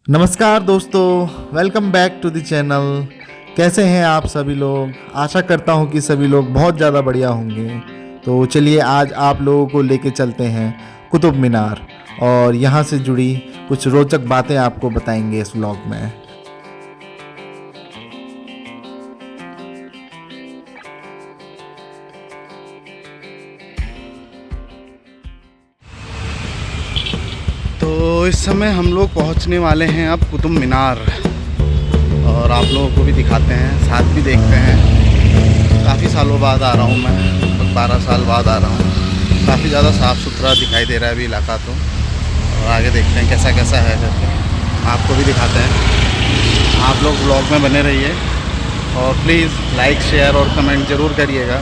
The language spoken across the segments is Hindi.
नमस्कार दोस्तों, welcome back to the channel. कैसे हैं आप सभी लोग? आशा करता हूं कि सभी लोग बहुत ज़्यादा बढ़िया होंगे। तो चलिए आज आप लोगों को लेके चलते हैं कुतुब मीनार और यहाँ से जुड़ी कुछ रोचक बातें आपको बताएंगे इस व्लॉग में। तो इस समय हम लोग पहुंचने वाले हैं अब कुतुब मीनार और आप लोगों को भी दिखाते हैं, साथ भी देखते हैं। काफ़ी सालों बाद आ रहा हूं मैं, लगभग 12 साल बाद आ रहा हूं। काफ़ी ज़्यादा साफ़ सुथरा दिखाई दे रहा है अभी इलाका तो, और आगे देखते हैं कैसा कैसा है करके आपको भी दिखाते हैं। आप लोग ब्लॉग में बने रहिए और प्लीज़ लाइक शेयर और कमेंट ज़रूर करिएगा।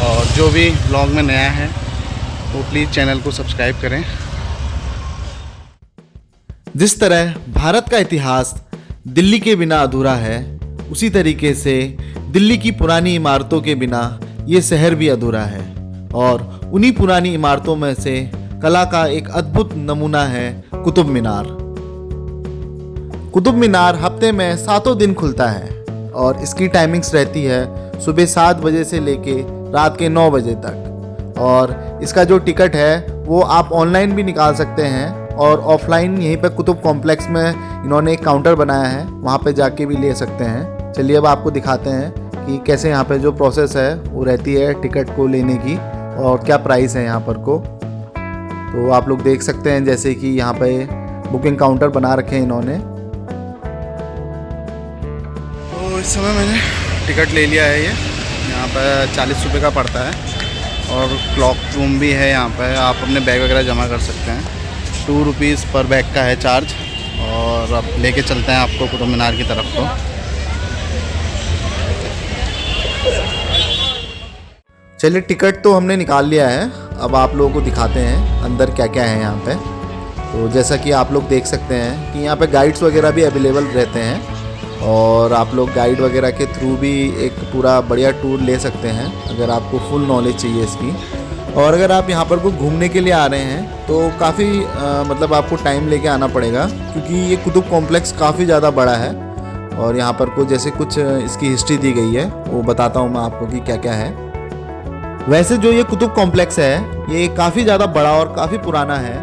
और जो भी ब्लॉग में नया है वो प्लीज़ चैनल को सब्सक्राइब करें। जिस तरह भारत का इतिहास दिल्ली के बिना अधूरा है, उसी तरीके से दिल्ली की पुरानी इमारतों के बिना ये शहर भी अधूरा है। और उन्हीं पुरानी इमारतों में से कला का एक अद्भुत नमूना है कुतुब मीनार। कुतुब मीनार हफ्ते में 7 दिन खुलता है और इसकी टाइमिंग्स रहती है सुबह 7 बजे से लेके रात के 9 बजे तक। और इसका जो टिकट है वो आप ऑनलाइन भी निकाल सकते हैं और ऑफलाइन यहीं पर कुतुब कॉम्प्लेक्स में इन्होंने एक काउंटर बनाया है, वहाँ पे जाके भी ले सकते हैं। चलिए अब आपको दिखाते हैं कि कैसे यहाँ पे जो प्रोसेस है वो रहती है टिकट को लेने की और क्या प्राइस है यहाँ पर को। तो आप लोग देख सकते हैं जैसे कि यहाँ पे बुकिंग काउंटर बना रखे हैं इन्होंने। तो इस समय मैंने टिकट ले लिया है, ये यहाँ पर 40 रुपये का पड़ता है और क्लॉक रूम भी है यहाँ पर। आप अपने बैग वगैरह जमा कर सकते हैं। 2 रुपीज़ पर बैग का है चार्ज। और अब लेके चलते हैं आपको कुतुब मीनार की तरफ को। चलिए टिकट तो हमने निकाल लिया है, अब आप लोगों को दिखाते हैं अंदर क्या क्या है यहाँ पे। तो जैसा कि आप लोग देख सकते हैं कि यहाँ पे गाइड्स वगैरह भी अवेलेबल रहते हैं और आप लोग गाइड वगैरह के थ्रू भी एक पूरा बढ़िया टूर ले सकते हैं अगर आपको फुल नॉलेज चाहिए इसकी। और अगर आप यहाँ पर को घूमने के लिए आ रहे हैं तो काफ़ी मतलब आपको टाइम लेके आना पड़ेगा, क्योंकि ये कुतुब कॉम्प्लेक्स काफ़ी ज़्यादा बड़ा है। और यहाँ पर को जैसे कुछ इसकी हिस्ट्री दी गई है वो बताता हूँ मैं आपको कि क्या क्या है। वैसे जो ये कुतुब कॉम्प्लेक्स है ये काफ़ी ज़्यादा बड़ा और काफ़ी पुराना है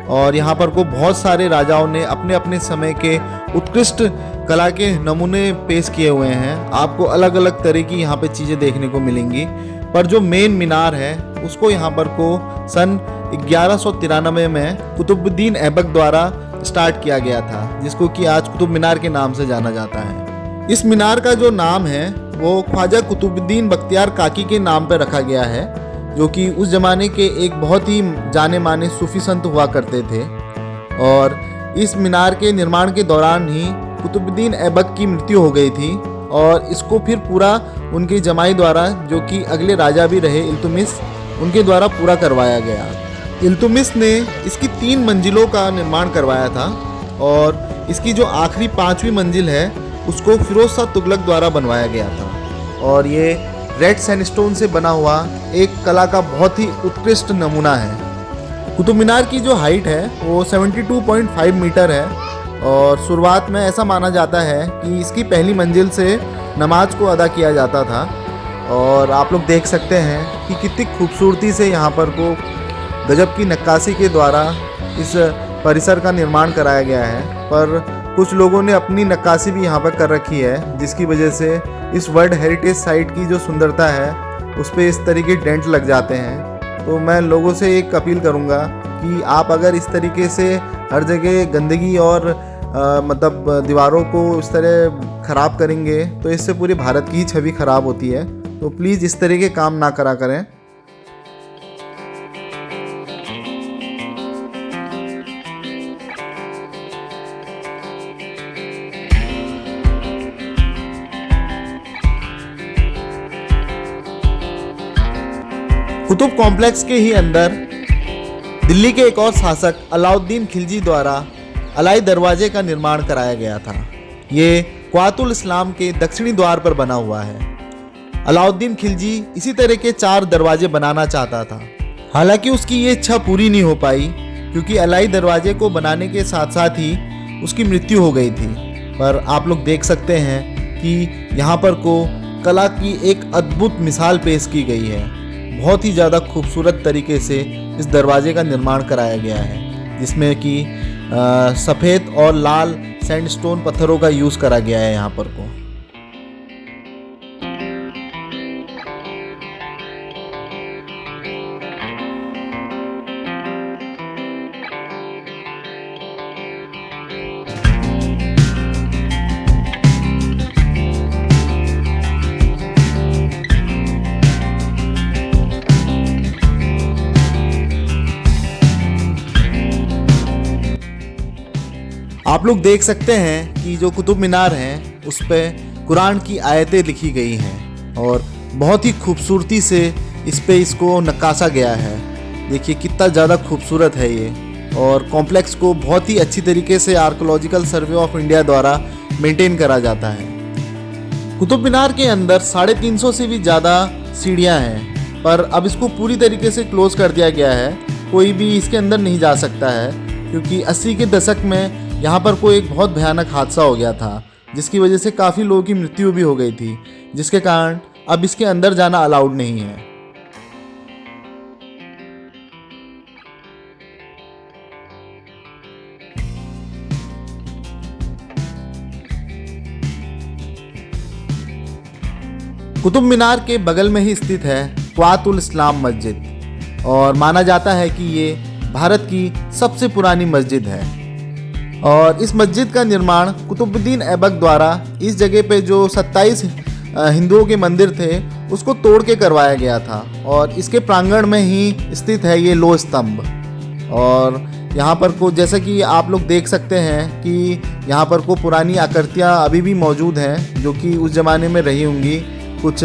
और यहाँ पर को बहुत सारे राजाओं ने अपने अपने समय के उत्कृष्ट कला के नमूने पेश किए हुए हैं। आपको अलग अलग तरह की यहाँ पे चीज़ें देखने को मिलेंगी, पर जो मेन मीनार है उसको यहाँ पर को सन 1193 में कुतुबुद्दीन ऐबक द्वारा स्टार्ट किया गया था, जिसको कि आज कुतुब मीनार के नाम से जाना जाता है। इस मीनार का जो नाम है वो ख्वाजा कुतुबुद्दीन बख्तियार काकी के नाम पर रखा गया है, जो कि उस ज़माने के एक बहुत ही जाने माने सूफी संत हुआ करते थे। और इस मीनार के निर्माण के दौरान ही कुतुबुद्दीन ऐबक की मृत्यु हो गई थी और इसको फिर पूरा उनके जमाई द्वारा, जो कि अगले राजा भी रहे इल्तुतमिश, उनके द्वारा पूरा करवाया गया। इल्तुतमिश ने इसकी 3 मंजिलों का निर्माण करवाया था और इसकी जो आखिरी 5वीं मंजिल है उसको फिरोज शाह तुगलक द्वारा बनवाया गया था। और ये रेड सैंडस्टोन से बना हुआ एक कला का बहुत ही उत्कृष्ट नमूना है। कुतुब मीनार की जो हाइट है वो 72.5 मीटर है और शुरुआत में ऐसा माना जाता है कि इसकी पहली मंजिल से नमाज को अदा किया जाता था। और आप लोग देख सकते हैं कि कितनी खूबसूरती से यहाँ पर को गजब की नक्काशी के द्वारा इस परिसर का निर्माण कराया गया है। पर कुछ लोगों ने अपनी नक्काशी भी यहाँ पर कर रखी है, जिसकी वजह से इस वर्ल्ड हेरिटेज साइट की जो सुंदरता है उस पर इस तरीके डेंट लग जाते हैं। तो मैं लोगों से एक अपील करूँगा कि आप अगर इस तरीके से हर जगह गंदगी और मतलब दीवारों को इस तरह ख़राब करेंगे तो इससे पूरे भारत की ही छवि ख़राब होती है। तो प्लीज़ इस तरह के काम ना करा करें। कुतुब कॉम्प्लेक्स के ही अंदर दिल्ली के एक और शासक अलाउद्दीन खिलजी द्वारा अलाई दरवाजे का निर्माण कराया गया था। ये क्वातुल इस्लाम के दक्षिणी द्वार पर बना हुआ है। अलाउद्दीन खिलजी इसी तरह के 4 दरवाजे बनाना चाहता था, हालांकि उसकी ये इच्छा पूरी नहीं हो पाई क्योंकि अलाई दरवाजे को बनाने के साथ साथ ही उसकी मृत्यु हो गई थी। पर आप लोग देख सकते हैं कि यहाँ पर को कला की एक अद्भुत मिसाल पेश की गई है। बहुत ही ज़्यादा खूबसूरत तरीके से इस दरवाजे का निर्माण कराया गया है, जिसमें कि सफ़ेद और लाल सैंडस्टोन पत्थरों का यूज़ करा गया है यहाँ पर को। आप लोग देख सकते हैं कि जो कुतुब मीनार है उस पर कुरान की आयतें लिखी गई हैं और बहुत ही खूबसूरती से इस पे इसको नक्काशा गया है। देखिए कितना ज़्यादा खूबसूरत है ये, और कॉम्प्लेक्स को बहुत ही अच्छी तरीके से आर्कोलॉजिकल सर्वे ऑफ इंडिया द्वारा मेंटेन करा जाता है। कुतुब मीनार के अंदर 350 से भी ज़्यादा सीढ़ियाँ हैं, पर अब इसको पूरी तरीके से क्लोज़ कर दिया गया है। कोई भी इसके अंदर नहीं जा सकता है, क्योंकि 80 के दशक में यहाँ पर कोई एक बहुत भयानक हादसा हो गया था, जिसकी वजह से काफ़ी लोगों की मृत्यु भी हो गई थी, जिसके कारण अब इसके अंदर जाना अलाउड नहीं है। कुतुब मीनार के बगल में ही स्थित है क्वातुल इस्लाम मस्जिद, और माना जाता है कि ये भारत की सबसे पुरानी मस्जिद है। और इस मस्जिद का निर्माण कुतुबुद्दीन ऐबक द्वारा इस जगह पे जो 27 हिंदुओं के मंदिर थे उसको तोड़ के करवाया गया था, और इसके प्रांगण में ही स्थित है ये लोह स्तंभ। और यहाँ पर को जैसा कि आप लोग देख सकते हैं कि यहाँ पर को पुरानी आकृतियाँ अभी भी मौजूद हैं, जो कि उस ज़माने में रही होंगी। कुछ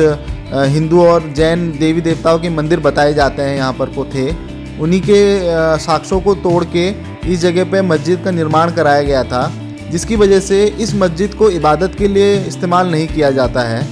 हिंदू और जैन देवी देवताओं के मंदिर बताए जाते हैं यहाँ पर को थे, उन्हीं के साक्ष्यों को तोड़ के इस जगह पे मस्जिद का निर्माण कराया गया था, जिसकी वजह से इस मस्जिद को इबादत के लिए इस्तेमाल नहीं किया जाता है।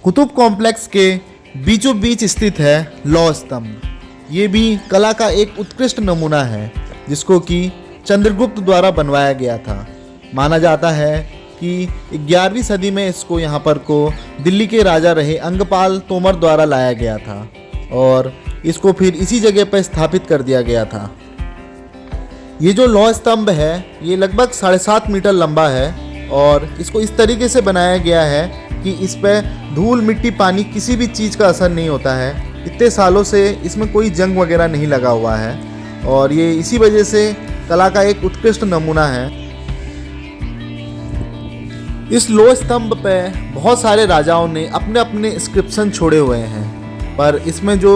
कुतुब कॉम्प्लेक्स के बीचों बीच स्थित है लौह स्तंभ। ये भी कला का एक उत्कृष्ट नमूना है, जिसको कि चंद्रगुप्त द्वारा बनवाया गया था। माना जाता है कि 11वीं सदी में इसको यहाँ पर को दिल्ली के राजा रहे अंगपाल तोमर द्वारा लाया गया था, और इसको फिर इसी जगह पर स्थापित कर दिया गया था। ये जो लौह स्तंभ है ये लगभग 7.5 मीटर लंबा है, और इसको इस तरीके से बनाया गया है कि इस पर धूल मिट्टी पानी किसी भी चीज़ का असर नहीं होता है। इतने सालों से इसमें कोई जंग वगैरह नहीं लगा हुआ है, और ये इसी वजह से कला का एक उत्कृष्ट नमूना है। इस लोह स्तंभ पे बहुत सारे राजाओं ने अपने अपने इंस्क्रिप्शन छोड़े हुए हैं, पर इसमें जो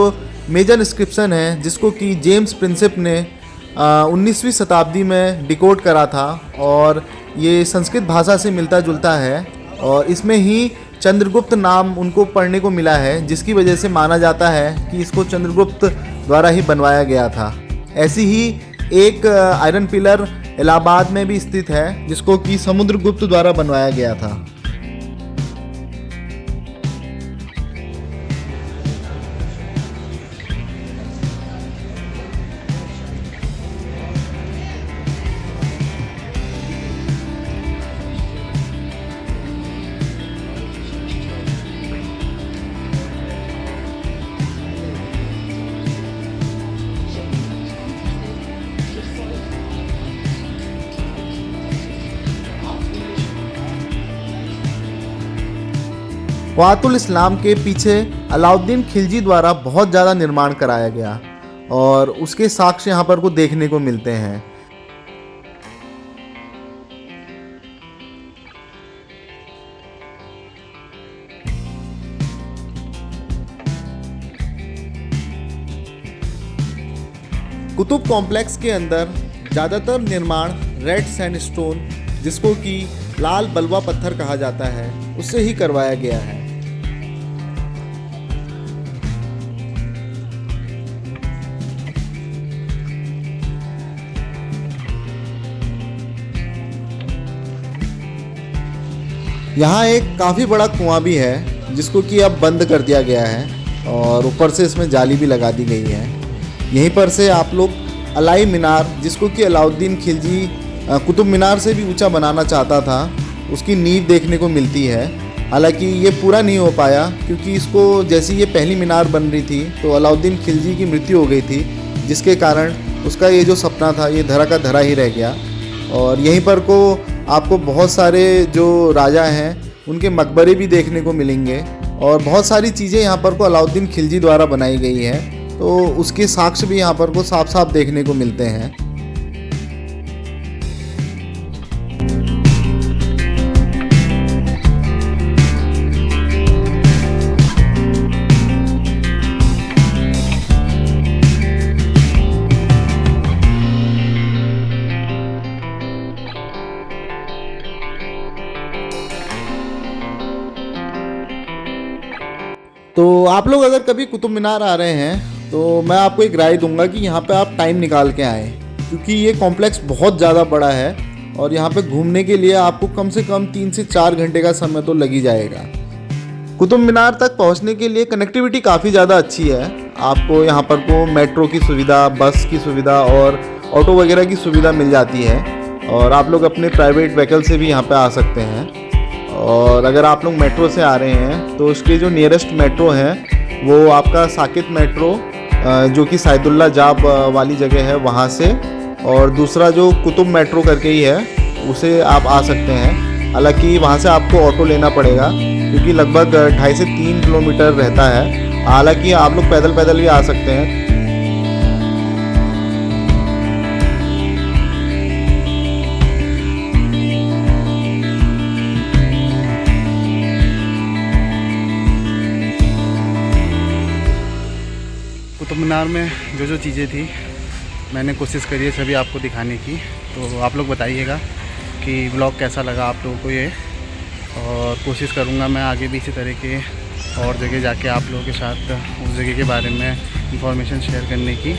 मेजर इंस्क्रिप्शन है जिसको कि जेम्स प्रिंसेप ने 19वीं शताब्दी में डिकोड करा था, और ये संस्कृत भाषा से मिलता जुलता है, और इसमें ही चंद्रगुप्त नाम उनको पढ़ने को मिला है, जिसकी वजह से माना जाता है कि इसको चंद्रगुप्त द्वारा ही बनवाया गया था। ऐसी ही एक आयरन पिलर इलाहाबाद में भी स्थित है, जिसको कि समुद्रगुप्त द्वारा बनवाया गया था। क़ुव्वातुल इस्लाम के पीछे अलाउद्दीन खिलजी द्वारा बहुत ज़्यादा निर्माण कराया गया और उसके साक्ष्य यहाँ पर को देखने को मिलते हैं। कुतुब कॉम्प्लेक्स के अंदर ज़्यादातर निर्माण रेड सैंडस्टोन, जिसको कि लाल बलुआ पत्थर कहा जाता है, उससे ही करवाया गया है। यहाँ एक काफ़ी बड़ा कुआं भी है जिसको कि अब बंद कर दिया गया है और ऊपर से इसमें जाली भी लगा दी गई है। यहीं पर से आप लोग अलाई मीनार, जिसको कि अलाउद्दीन खिलजी कुतुब मीनार से भी ऊंचा बनाना चाहता था, उसकी नींव देखने को मिलती है। हालांकि ये पूरा नहीं हो पाया क्योंकि इसको जैसी ये पहली मीनार बन रही थी तो अलाउद्दीन खिलजी की मृत्यु हो गई थी, जिसके कारण उसका ये जो सपना था ये धरा का धरा ही रह गया। और यहीं पर को आपको बहुत सारे जो राजा हैं उनके मकबरे भी देखने को मिलेंगे और बहुत सारी चीज़ें यहाँ पर को अलाउद्दीन खिलजी द्वारा बनाई गई है, तो उसके साक्ष्य भी यहाँ पर को साफ साफ देखने को मिलते हैं। तो आप लोग अगर कभी कुतुब मीनार आ रहे हैं तो मैं आपको एक राय दूंगा कि यहाँ पे आप टाइम निकाल के आएँ, क्योंकि ये कॉम्प्लेक्स बहुत ज़्यादा बड़ा है और यहाँ पे घूमने के लिए आपको कम से कम 3 से 4 घंटे का समय तो लग ही जाएगा। कुतुब मीनार तक पहुँचने के लिए कनेक्टिविटी काफ़ी ज़्यादा अच्छी है। आपको यहाँ पर को मेट्रो की सुविधा, बस की सुविधा और ऑटो वगैरह की सुविधा मिल जाती है और आप लोग अपने प्राइवेट व्हीकल से भी यहाँ पर आ सकते हैं। और अगर आप लोग मेट्रो से आ रहे हैं तो उसके जो नियरेस्ट मेट्रो है वो आपका साकित मेट्रो, जो कि सैदुल्ला जाब वाली जगह है, वहाँ से, और दूसरा जो कुतुब मेट्रो करके ही है उसे आप आ सकते हैं। हालांकि वहाँ से आपको ऑटो लेना पड़ेगा क्योंकि लगभग 2.5 से 3 किलोमीटर रहता है। हालांकि आप लोग पैदल पैदल भी आ सकते हैं। कुतुब मीनार में जो जो चीज़ें थी मैंने कोशिश करी है सभी आपको दिखाने की, तो आप लोग बताइएगा कि व्लॉग कैसा लगा आप लोगों को ये, और कोशिश करूँगा मैं आगे भी इसी तरह के और जगह जाके आप लोगों के साथ उस जगह के बारे में इंफॉर्मेशन शेयर करने की।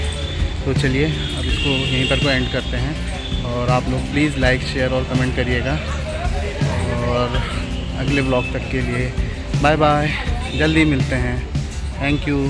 तो चलिए अब इसको यहीं पर को एंड करते हैं और आप लोग प्लीज़ लाइक, शेयर और कमेंट करिएगा। और अगले व्लॉग तक के लिए बाय बाय, जल्दी मिलते हैं। Thank you.